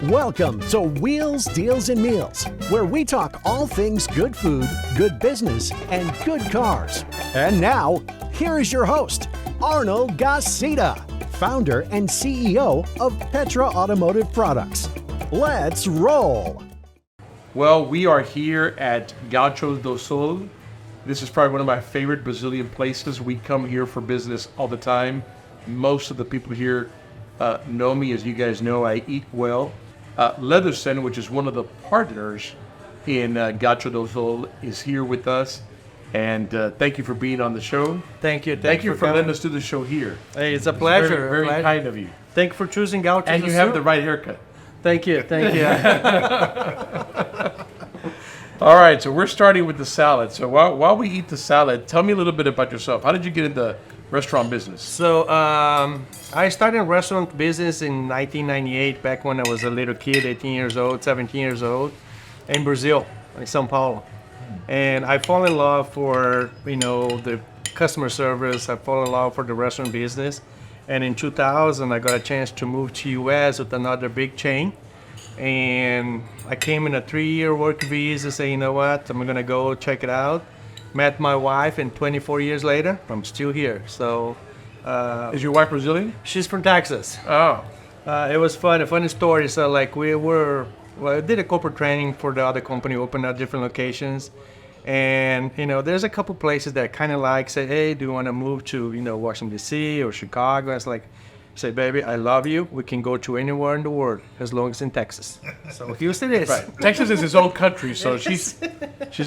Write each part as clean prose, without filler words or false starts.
Welcome to Wheels, Deals, and Meals, where we talk all things good food, good business, and good cars. And now, here is your host, Arnold Garcia, founder and CEO of Petra Automotive Products. Let's roll. Well, we are here at Gaucho Do Sul. This is probably one of my favorite Brazilian places. We come here for business all the time. Most of the people here know me. As you guys know, I eat well. Leatherson, which is one of the partners in Gaucho Do Sul, is here with us. And thank you for being on the show. Thank you. Thank you for letting us do the show here. Hey, it's a pleasure. Very kind of you. Thank you for choosing Gaucho Do Sul. And you have the right haircut. Thank you. All right, so we're starting with the salad. So while we eat the salad, tell me a little bit about yourself. How did you get into restaurant business? So I started restaurant business in 1998, back when I was a little kid, 18 years old, 17 years old, in Brazil, in Sao Paulo. And I fall in love for, the customer service. I fall in love for the restaurant business. And in 2000, I got a chance to move to U.S. with another big chain. And I came in a 3-year work visa, say, you know what, I'm going to go check it out. Met my wife, and 24 years later, I'm still here. So, is your wife Brazilian? She's from Texas. Oh. It was fun, a funny story. So, I did a corporate training for the other company, opened up different locations. And, there's a couple places that I kind of say, hey, do you want to move to, Washington, D.C. or Chicago? It's like, say, baby, I love you. We can go to anywhere in the world as long as in Texas. So Houston is. Right. Texas is his own country, so she's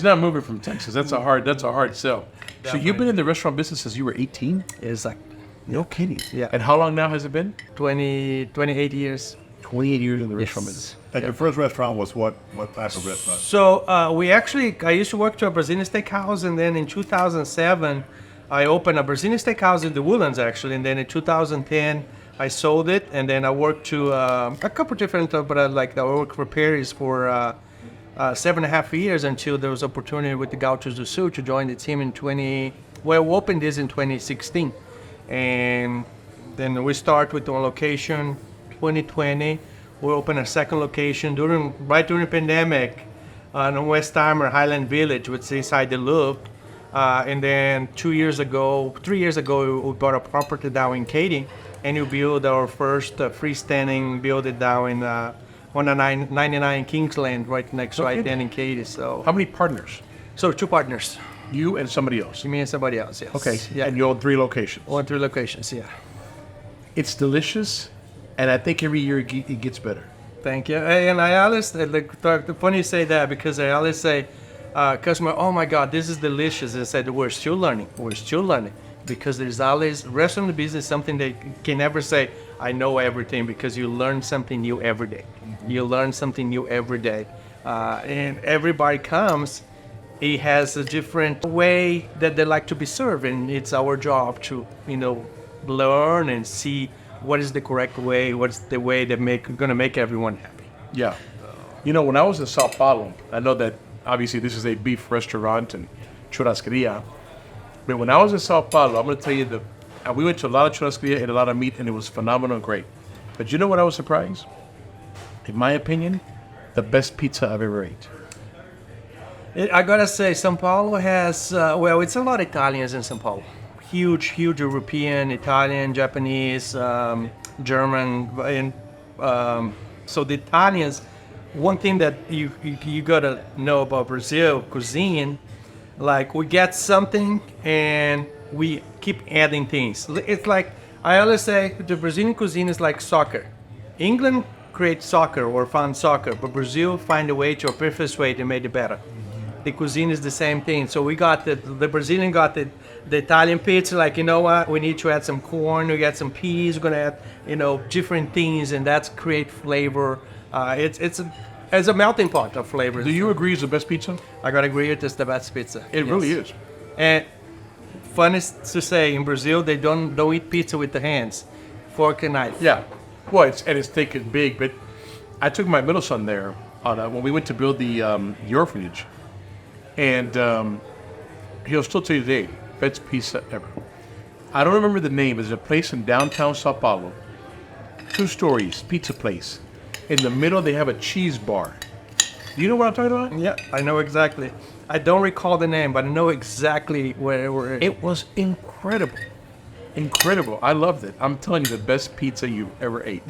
not moving from Texas. That's a hard sell. Definitely. So you've been in the restaurant business since you were 18? Exactly. No kidding. Yeah. And how long now has it been? 28 years. 28 years in the restaurant business. And your first restaurant was what type of restaurant? So I used to work to a Brazilian Steakhouse, and then in 2007, I opened a Brazilian Steakhouse in the Woodlands, actually, and then in 2010, I sold it, and then I worked to a couple different, I worked for Paris for 7.5 years until there was opportunity with the Gauchos Do Sul to join the team we opened this in 2016, and then we start with one location, 2020, we opened a second location right during the pandemic on West Timer, Highland Village, which is inside the Loop. And then 3 years ago, we bought a property down in Katy, and we built our first freestanding building down in 199 Kingsland, right then in Katy. So how many partners? So 2 partners. You and somebody else? Me and somebody else, yes. Okay, yeah. And you own 3 locations? Own 3 locations, yeah. It's delicious, and I think every year it gets better. Thank you. And I always, funny you say that, because I always say, customer, oh my God, this is delicious. And I said, we're still learning. Because there's always, restaurant business, something that you can never say, I know everything, because you learn something new every day. Mm-hmm. You learn something new every day. And everybody comes, he has a different way that they like to be served. And it's our job to, learn and see what is the correct way, what's the way that going to make everyone happy. Yeah. When I was in Sao Paulo, I know that obviously this is a beef restaurant and churrascaria. But when I was in Sao Paulo, I'm going to tell you we went to a lot of churrascaria, ate a lot of meat, and it was phenomenal and great. But you know what I was surprised? In my opinion, the best pizza I've ever ate. I got to say, Sao Paulo has, it's a lot of Italians in Sao Paulo. Huge European, Italian, Japanese, German. And so the Italians, one thing that you got to know about Brazil cuisine, we get something and we keep adding things. It's like, I always say, the Brazilian cuisine is like soccer. England creates soccer or found soccer, but Brazil find a way, a perfect way to make it better. The cuisine is the same thing. So we got the Brazilian got the Italian pizza, you know what, we need to add some corn, we got some peas, we're gonna add, different things, and that's create flavor. It's a melting pot of flavors. Do you agree it's the best pizza? I gotta agree it's the best pizza. It really is. And funny to say, in Brazil they don't eat pizza with the hands, fork and knife. Yeah, well, it's thick and big. But I took my middle son there when we went to build the orphanage, and he'll still tell you today, best pizza ever. I don't remember the name. There's a place in downtown Sao Paulo, 2 stories, pizza place. In the middle, they have a cheese bar. Do you know what I'm talking about? Yeah, I know exactly. I don't recall the name, but I know exactly where we're. It was incredible. Incredible. I loved it. I'm telling you, the best pizza you've ever ate.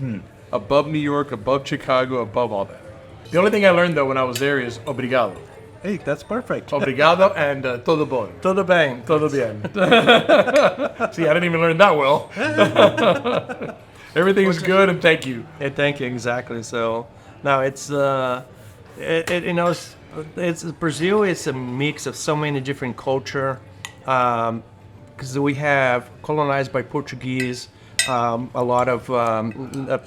Above New York, above Chicago, above all that. The only thing I learned, though, when I was there is obrigado. Hey, that's perfect. Obrigado and todo bom. Todo bem. Todo bien. See, I didn't even learn that well. Everything is good, and thank you. Yeah, thank you. Exactly. So now it's it's Brazil. It's a mix of so many different culture. Because we have colonized by Portuguese, a lot of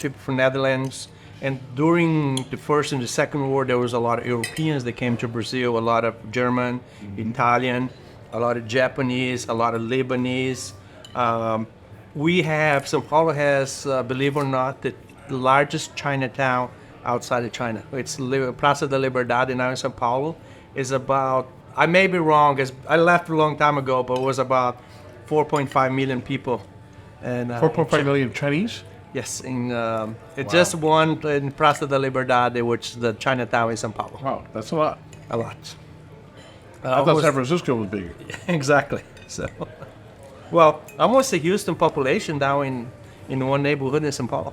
people from Netherlands, and during the First and the Second War, there was a lot of Europeans that came to Brazil, a lot of German, Italian, a lot of Japanese, a lot of Lebanese. We have, Sao Paulo has, believe it or not, the largest Chinatown outside of China. It's Praça da Liberdade now in Sao Paulo. Is about, I may be wrong, 'cause I left a long time ago, but it was about 4.5 million people. And 4.5 million Chinese? Yes, in it's just one in Praça da Liberdade, which is the Chinatown in Sao Paulo. Wow, that's a lot. A lot. I thought San Francisco was bigger. Exactly. So, well, almost a Houston population down in one neighborhood in Sao Paulo.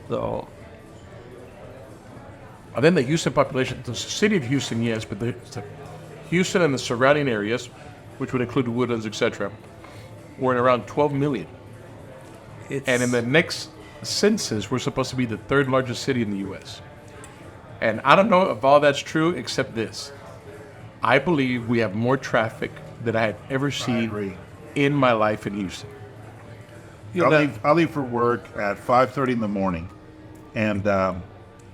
So, And then the Houston population, the city of Houston, yes, but the Houston and the surrounding areas, which would include Woodlands, etc., were at around 12 million. And in the next census, we're supposed to be the third largest city in the U.S. And I don't know if all that's true, except this. I believe we have more traffic than I had ever seen in my life in Houston. I leave for work at 5:30 in the morning, and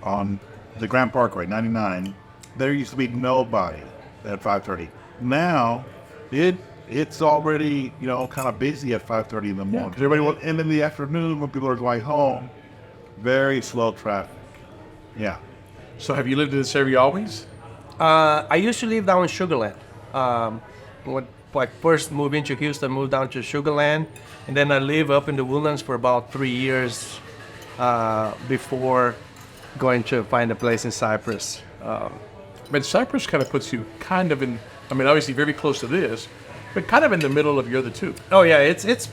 on the Grand Parkway, 99, there used to be nobody at 5:30. Now, it's already, kind of busy at 5:30 in the morning. 'cause everybody And in the afternoon, when people are going home, very slow traffic. Yeah. So have you lived in this area always? I used to live down in Sugarland. When I first moved into Houston, moved down to Sugarland, and then I lived up in the Woodlands for about 3 years before going to find a place in Cypress. But Cypress kind of puts you kind of in, obviously very close to this, but kind of in the middle of your other two. Oh yeah, it's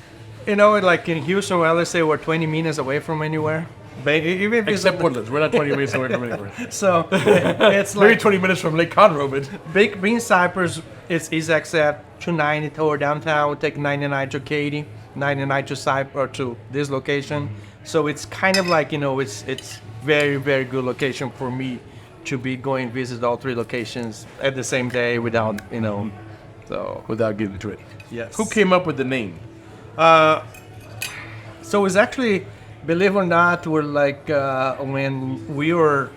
like in Houston, well, let's say we're 20 minutes away from anywhere. Even if Except Woodlands. We're not 20 minutes away from anywhere. so it's Maybe like 20 minutes from Lake Conroe, but being Cypress is except 290 toward downtown. We take 99 to Katy, 99 to Cypress or to this location. So it's kind of like it's very very good location for me to be going visit all three locations at the same day without so without getting into it. yes. Who came up with the name? So it's actually, believe it or not, we're like when we were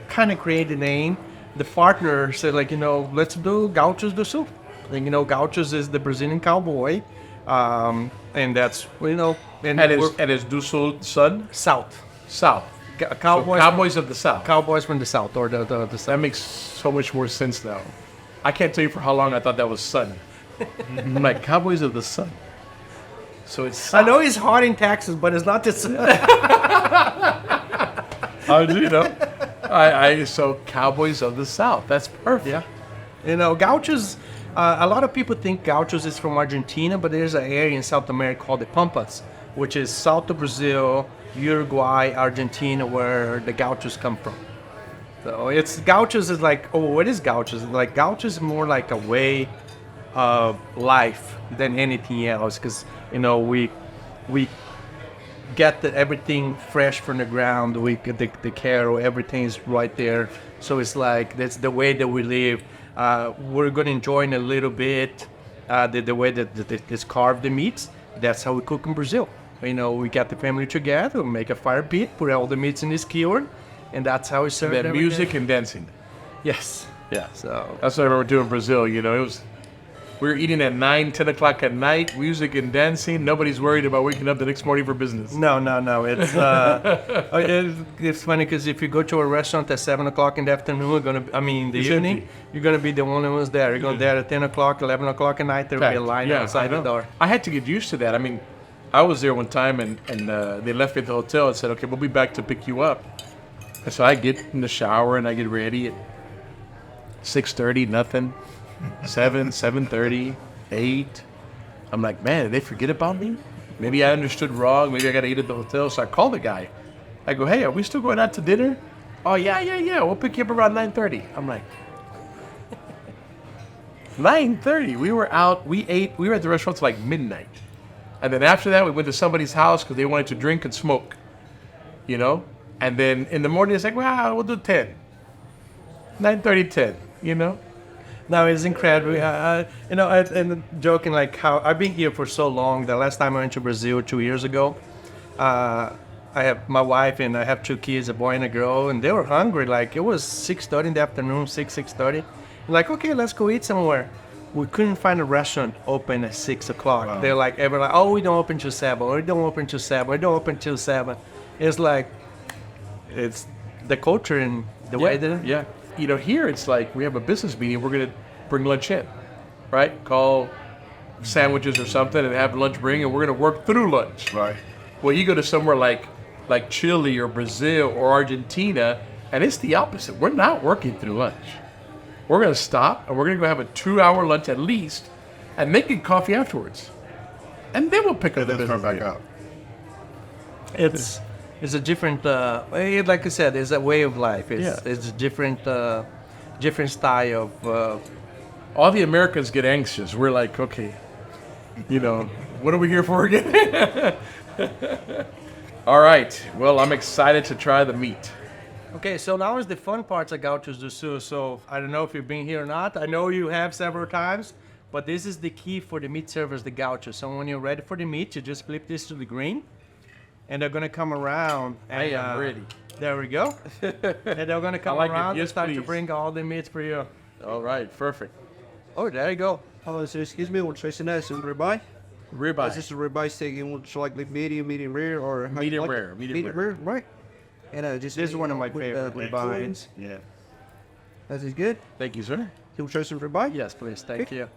kind of creating the name, the partner said let's do Gauchos Do Sul. Gauchos is the Brazilian cowboy, and that's And his Do Sul son? South. South. Cowboys, So Cowboys of the South. Cowboys from the South or the That South. makes so much more sense now. I can't tell you for how long I thought that was Sun. I'm like, Cowboys of the Sun. So it's I know it's hard in Texas, but it's not the South. So Cowboys of the South. That's perfect. Yeah. Gauchos, a lot of people think Gauchos is from Argentina, but there's an area in South America called the Pampas, which is south of Brazil, Uruguay, Argentina, where the Gauchos come from. So Gauchos is like, what is Gauchos? Like Gauchos is more like a way of life than anything else, because we get everything fresh from the ground. We get the cattle, everything's right there. So it's like that's the way that we live. We're gonna enjoy in a little bit the way that it's carved the meats. That's how we cook in Brazil. We get the family together, we make a fire pit, put all the meats in this skewer, and that's how we serve it. That music and dancing. Yes. Yeah. So That's what I remember doing in Brazil. We were eating at 9, 10 o'clock at night, music and dancing. Nobody's worried about waking up the next morning for business. no. It's it's funny because if you go to a restaurant at 7 o'clock in the afternoon, the It's evening, empty. you're gonna be the only ones there. You're going there at 10 o'clock, 11 o'clock at night. There'll be a line outside the door. I had to get used to that. I was there one time and they left me at the hotel and said, okay, we'll be back to pick you up. And so I get in the shower and I get ready at 6:30, nothing. 7:30, 8. I'm like, man, did they forget about me? Maybe I understood wrong. Maybe I got to eat at the hotel. So I call the guy. I go, hey, are we still going out to dinner? Oh, yeah. We'll pick you up around 9:30. I'm like, 9:30? We were out. We ate. We were at the restaurant till like midnight. And then after that, we went to somebody's house because they wanted to drink and smoke. You know? And then in the morning, it's like, well, we'll do 10. 9:30, 10, you know? No, it's incredible. And joking like how I've been here for so long. The last time I went to Brazil 2 years ago, I have my wife and I have 2 kids, a boy and a girl, and they were hungry. Like it was 6:30 in the afternoon, 6:30. Like, okay, let's go eat somewhere. We couldn't find a restaurant open at 6 o'clock. Wow. They're like, everyone like, oh, we don't open till 7. Or we don't open till 7. We don't open till 7. It's like, it's the culture and the way that. Yeah. You know, here it's like we have a business meeting. We're going to bring lunch in, right? Call sandwiches or something and have lunch bring, and we're going to work through lunch. Right. Well, you go to somewhere like Chile or Brazil or Argentina, and it's the opposite. We're not working through lunch. We're going to stop, and we're going to go have a 2-hour lunch at least, and make it coffee afterwards. And then we'll pick up And the then business turn back again. out. It's a different, like I said, it's a way of life. Yeah. It's a different style of. All the Americans get anxious. We're like, okay, you know, what are we here for again? All right. Well, I'm excited to try the meat. Okay, so now is the fun parts of Gauchos Do Sul. So I don't know if you've been here or not. I know you have several times, but this is the key for the meat servers, the gauchos. So when you're ready for the meat, you just flip this to the green, and they're gonna come around. And, I am ready. There we go. And they're gonna come I like it. around Yes, and start to please. bring all the meats for you. All right. Perfect. Oh, there you go. Hello, sir. Excuse me. We're tracing that. Is it ribeye? Ribeye. Is this a ribeye steak? You want to like medium rare, or how you Medium like it? rare, medium rare, right? And just This is one of my with, favorite ribeyes. Yeah. That is good. Thank you, sir. You want to try some ribeye? Yes, please. Thank you.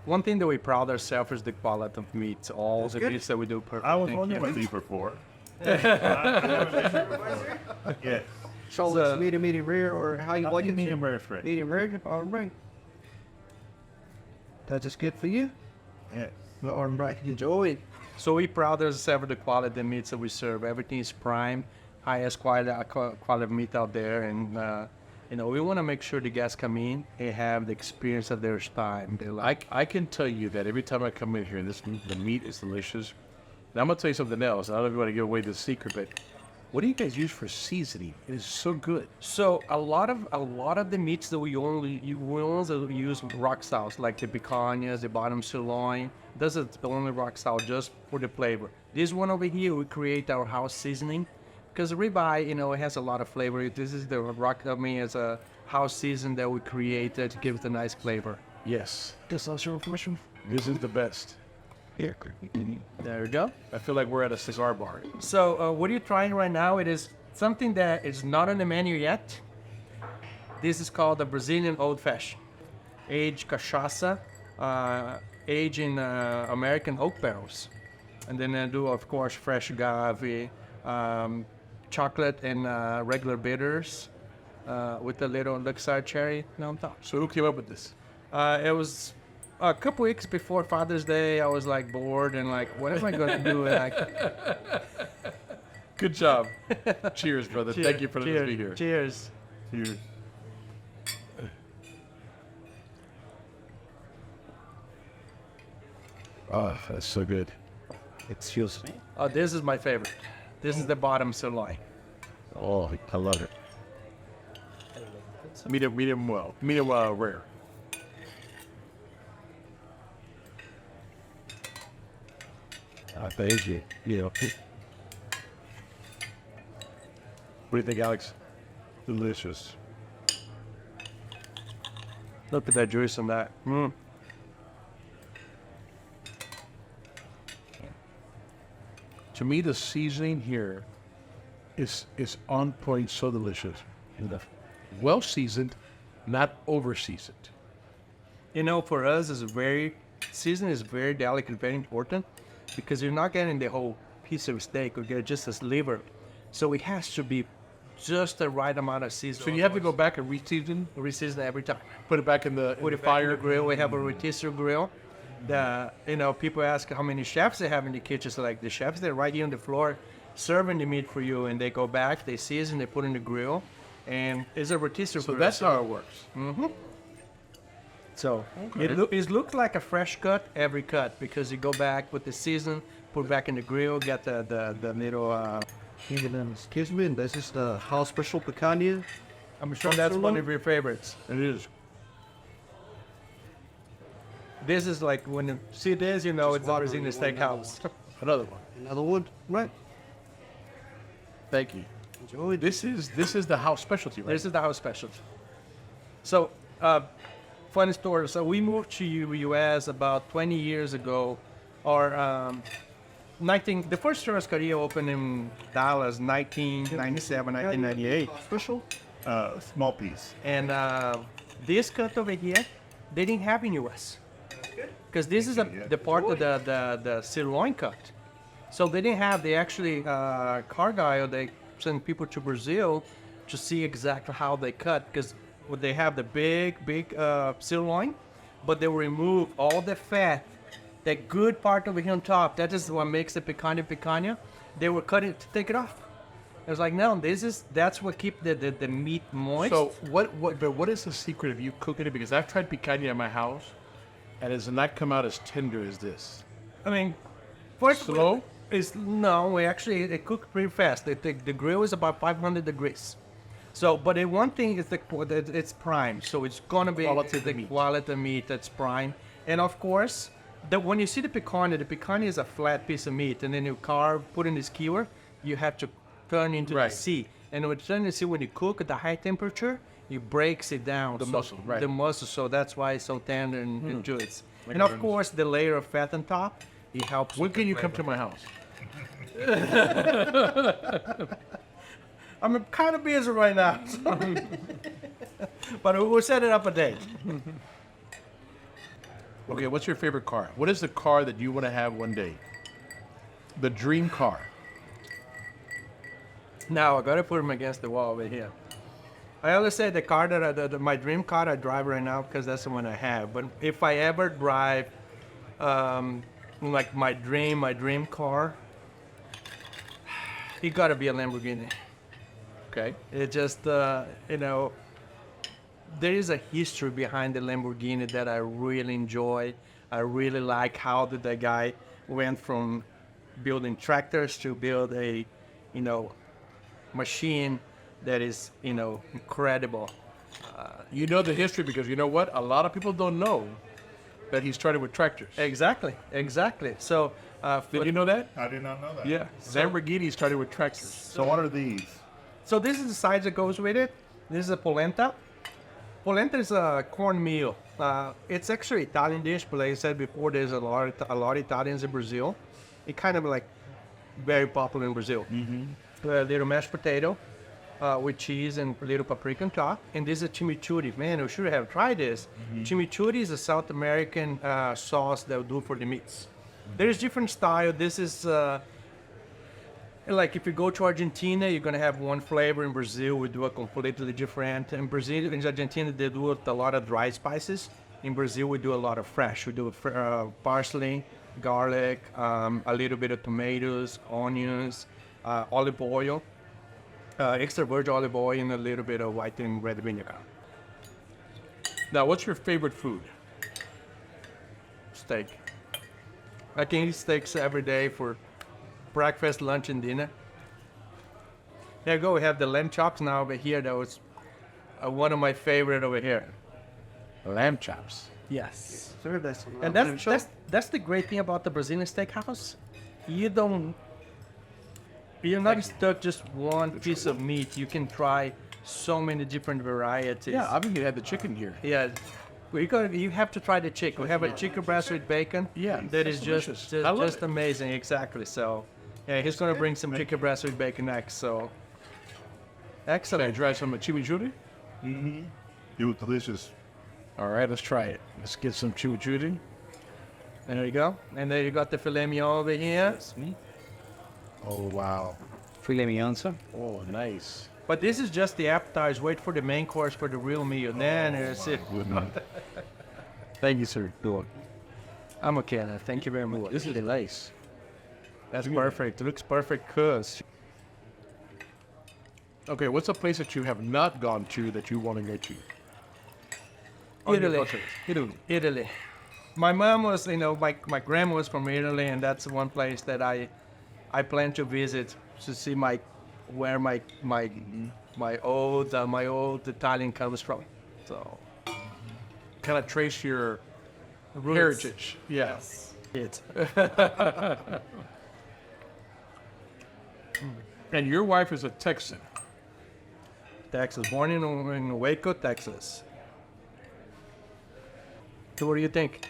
One thing that we proud ourselves is the quality of meat. All the good. meats that we do perfect. I was Thank wondering you. what these were for. Yeah. So it's medium rare, or how you like it? Medium rare friend. Medium rare. All right. That is good for you. Yeah. All right. Enjoy it. So we proud ourselves of the quality of the meats that we serve. Everything is prime, highest quality of meat out there, and we want to make sure the guests come in and have the experience of their time. They like. I can tell you that every time I come in here, the meat is delicious. And I'm gonna tell you something else. I don't know if you want to give away the secret, but what do you guys use for seasoning? It is so good. So a lot of the meats that we only use rock salt, like the picanhas, the bottom sirloin. This is the only rock salt just for the flavor. This one over here, we create our house seasoning, because ribeye, it has a lot of flavor. This is the rock. It's a house season that we created to give it a nice flavor. Yes. This also information. This is the best. Here. There you go. I feel like we're at a cigar bar. So what are you trying right now? It is something that is not on the menu yet. This is called the Brazilian Old Fashioned. Aged cachaça, aged in American oak barrels. And then I do, of course, fresh agave, chocolate and regular bitters with a little Luxor cherry on top. So who came up with this? It was a couple weeks before Father's Day. I was like bored and like, what am I going to do? Good job. Cheers, brother. Thank you for letting us be here. Cheers. Cheers. Oh, that's so good. Excuse me. Oh, this is my favorite. This is the bottom sirloin. Oh, I love it. Medium rare. Thank you. Yeah. What do you think, Alex? Delicious. Look at that juice on that. To me, the seasoning here is on point, so delicious. Well seasoned, not over seasoned. For us, seasoning is very delicate, very important, because you're not getting the whole piece of steak or get just a sliver. So it has to be just the right amount of seasoning. So you have to go back and reseason, Reseason every time. put it back in the Put it fire. back in the grill. We have a rotisserie grill. People ask how many chefs they have in the kitchen. So like the chefs, they're right here on the floor serving the meat for you, and they go back, they season, they put in the grill, and it's a rotisserie So grill. that's how it works. So it looks like a fresh cut every cut because you go back with the season, put back in the grill, get the little. Excuse me, this is the house special picanha. I'm sure that's one of your favorites. It is. This is like when you see this, you know it's a watering Brazilian it, one steakhouse. Another one. Another one, right? Thank you. Enjoy. This is the house specialty, right? This is the house specialty. So, funny story. So we moved to U.S. about 20 years ago, or 19. The first churrascaria opened in Dallas, 1997, 1998. Special? Small piece. And this cut over here, they didn't have in U.S. Because this is the part of the sirloin cut. So they didn't have. They actually Cargill. They send people to Brazil to see exactly how they cut. Because they have the big sirloin, but they will remove all the fat, that good part over here on top. That is what makes the picanha. They were cutting to take it off. I was like, no, that's what keep the meat moist. So what is the secret of you cooking it? Because I've tried picanha at my house, and it does not come out as tender as this. I mean, first Slow? They cook pretty fast. The grill is about 500 degrees. So, but the one thing is it's prime, so it's gonna be Quality of the meat. quality of meat that's prime. And of course, when you see the picanha is a flat piece of meat, and then you put in the skewer, you have to turn into Right. the sea. And when you turn the sea, when you cook at the high temperature, it breaks it down. The muscle, right. The muscle, so that's why it's so tender and juicy. Like And of burns. course, the layer of fat on top, it helps. When with can the you come to flavor. my house? I'm kind of busy right now, but we'll set it up a date. Okay, what's your favorite car? What is the car that you want to have one day? The dream car. Now I gotta put him against the wall over here. I always say the car my dream car I drive right now because that's the one I have. But if I ever drive, like my dream car, it gotta be a Lamborghini. Okay. It just, there is a history behind the Lamborghini that I really enjoy. I really like how did the guy went from building tractors to build a, machine that is, incredible. You know the history because you know what? A lot of people don't know that he started with tractors. Exactly. So, Did you know that? I did not know that. Yeah. Lamborghini started with tractors. So what are these? So this is the size that goes with it. This is a polenta. Polenta is a cornmeal. It's actually an Italian dish, but like I said before, there's a lot of Italians in Brazil. It kind of like very popular in Brazil. A little mashed potato with cheese and a little paprika on top. And this is chimichurri. Man, we should have tried this. Chimichurri is a South American sauce they'll do for the meats. There's different style. This is like if you go to Argentina, you're gonna have one flavor. In Brazil, we do a completely different. In Argentina, they do a lot of dry spices. In Brazil, we do a lot of fresh. We do parsley, garlic, a little bit of tomatoes, onions, olive oil, extra virgin olive oil, and a little bit of white and red vinegar. Now, what's your favorite food? Steak. I can eat steaks every day for breakfast, lunch, and dinner. There you go. We have the lamb chops now over here. That was one of my favorite over here. Lamb chops. Yes. Sir, that's And that's the great thing about the Brazilian Steakhouse. You're not stuck just one piece of meat. You can try so many different varieties. Yeah, I mean you had the chicken here. Yeah. You have to try the chicken. We have a chicken breast with bacon. Yeah, That is that's just delicious. I love just it. amazing. Exactly. So, yeah, he's gonna bring some chicken breast with bacon next. So, Can I excellent. try some chimichurri? It was delicious. All right, let's try it. Let's get some chimichurri. There you go. And then you got the filet mignon over here. That's me. Oh, wow. Filet mignon, sir. Oh, nice. But this is just the appetizer. Wait for the main course for the real meal. Then it's it. Thank you, sir. I'm okay. Thank you very much. This is nice. That's perfect. It looks perfect, cuz. Okay, what's a place that you have not gone to that you want to go to? Italy. Italy. My mom was, my grandma was from Italy, and that's one place that I plan to visit to see where my old Italian comes from. So Kind of trace your roots. heritage. Yes. It. And your wife is a Texan. Texas, born in Waco, Texas. So what do you think?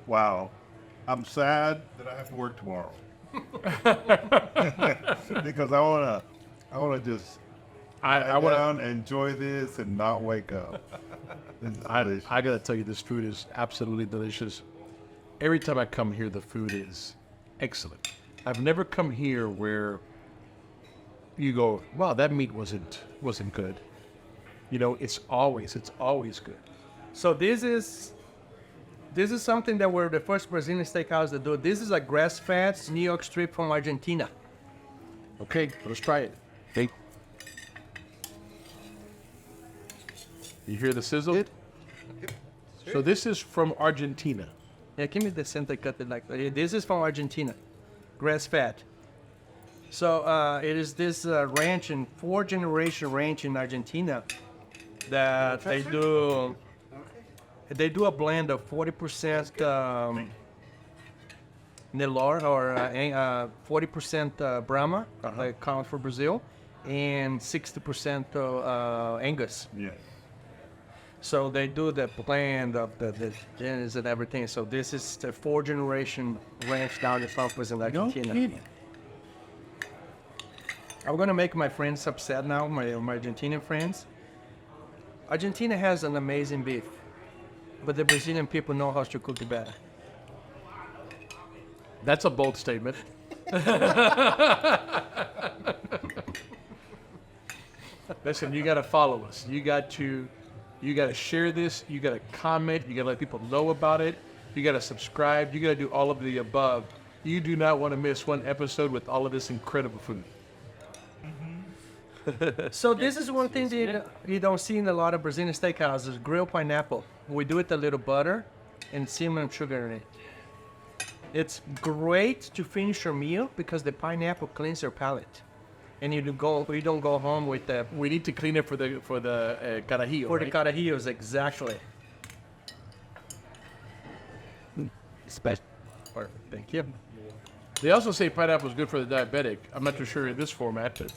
Wow. I'm sad that I have to work tomorrow. Because I wanna just I sit want down, enjoy this, and not wake up. I gotta tell you, this food is absolutely delicious. Every time I come here, the food is excellent. I've never come here where you go, wow, that meat wasn't good. It's always good. So this is something that we're the first Brazilian steakhouse to do. This is a grass-fed New York strip from Argentina. Okay, let's try it. Hey. You hear the sizzle? So this is from Argentina. Yeah, give me the center cut it like that. This is from Argentina, grass-fed. So it is this ranch, in 4-generation ranch in Argentina, that they do. They do a blend of 40% Nelore or 40% Brahma, like count for Brazil, and 60% Angus. Yeah. So they do the blend of the gens and everything. So this is the 4-generation ranch down in Cypress in Argentina. I'm gonna make my friends upset now, my Argentinian friends. Argentina has an amazing beef, but the Brazilian people know how to cook it better. That's a bold statement. Listen, you got to follow us. You got to share this. You got to comment. You got to let people know about it. You got to subscribe. You got to do all of the above. You do not want to miss one episode with all of this incredible food. So this is one thing that you don't see in a lot of Brazilian steakhouses, grilled pineapple. We do it a little butter and cinnamon sugar in it. It's great to finish your meal because the pineapple cleans your palate. And you don't go home with the... We need to clean it for the carajillo, For right? the carajillos, exactly. Special. Perfect, thank you. They also say pineapple is good for the diabetic. I'm not too sure in this format, but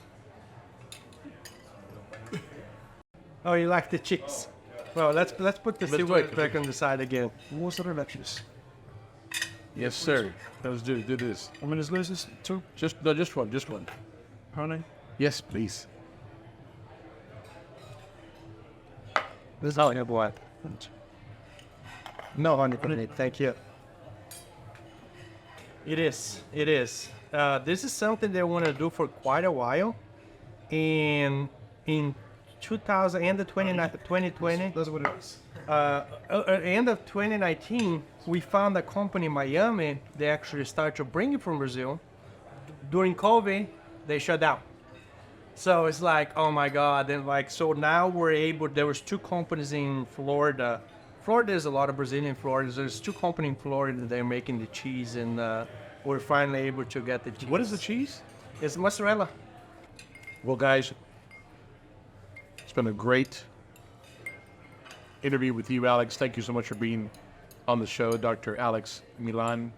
Oh, you like the chicks? Well, let's put the silver back on the side again. What's the reductions? yes, sir. Let's do this. How many slices? 2? Just one. Honey? Yes, please. This is all you boy. No honey on it, thank you. It is. This is something they want to do for quite a while. And in 2020, That's what it is. end of 2019, we found a company in Miami. They actually started to bring it from Brazil. During COVID, they shut down. So it's like, oh my God. And so now we're able, there was 2 companies in Florida. Florida is a lot of Brazilian Florida. There's 2 companies in Florida that they're making the cheese, and we're finally able to get the cheese. What is the cheese? It's mozzarella. Well, guys, it's been a great interview with you, Alex. Thank you so much for being on the show, Dr. Alex Milan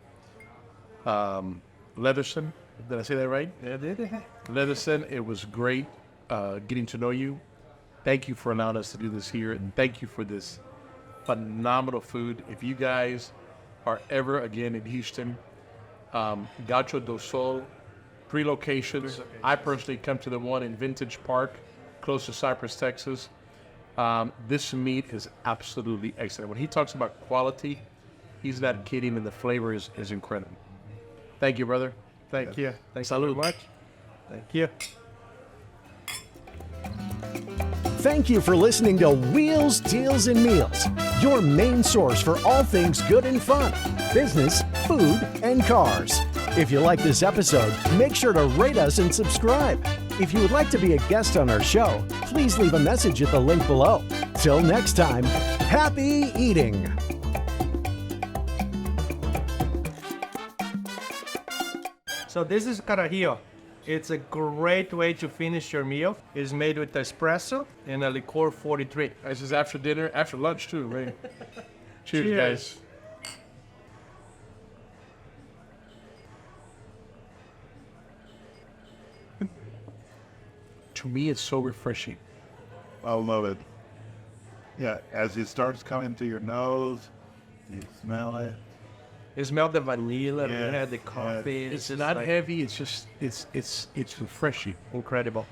Leatherson. Did I say that right? Yeah, did it? Leatherson, it was great getting to know you. Thank you for allowing us to do this here, and thank you for this phenomenal food. If you guys are ever again in Houston, Gaucho Do Sul, 3 locations. I personally come to the one in Vintage Park, close to Cypress, Texas. This meat is absolutely excellent. When he talks about quality, He's not kidding, and the flavor is incredible. Thank you, brother. Thank you. Thanks Salud. very much. Thank you. Thank you for listening to Wheels, Deals, and Meals, your main source for all things good and fun, business, food, and cars. If you like this episode, make sure to rate us and subscribe. If you would like to be a guest on our show, please leave a message at the link below. Till next time, happy eating! So this is carajillo. It's a great way to finish your meal. It's made with espresso and a liqueur 43. This is after dinner, after lunch too, right? Cheers, Cheers. guys. To me, it's so refreshing. I love it. Yeah, as it starts coming through your nose, you smell it. It smells the vanilla, Yeah, the coffee. It's just not like heavy. It's just it's refreshing. incredible.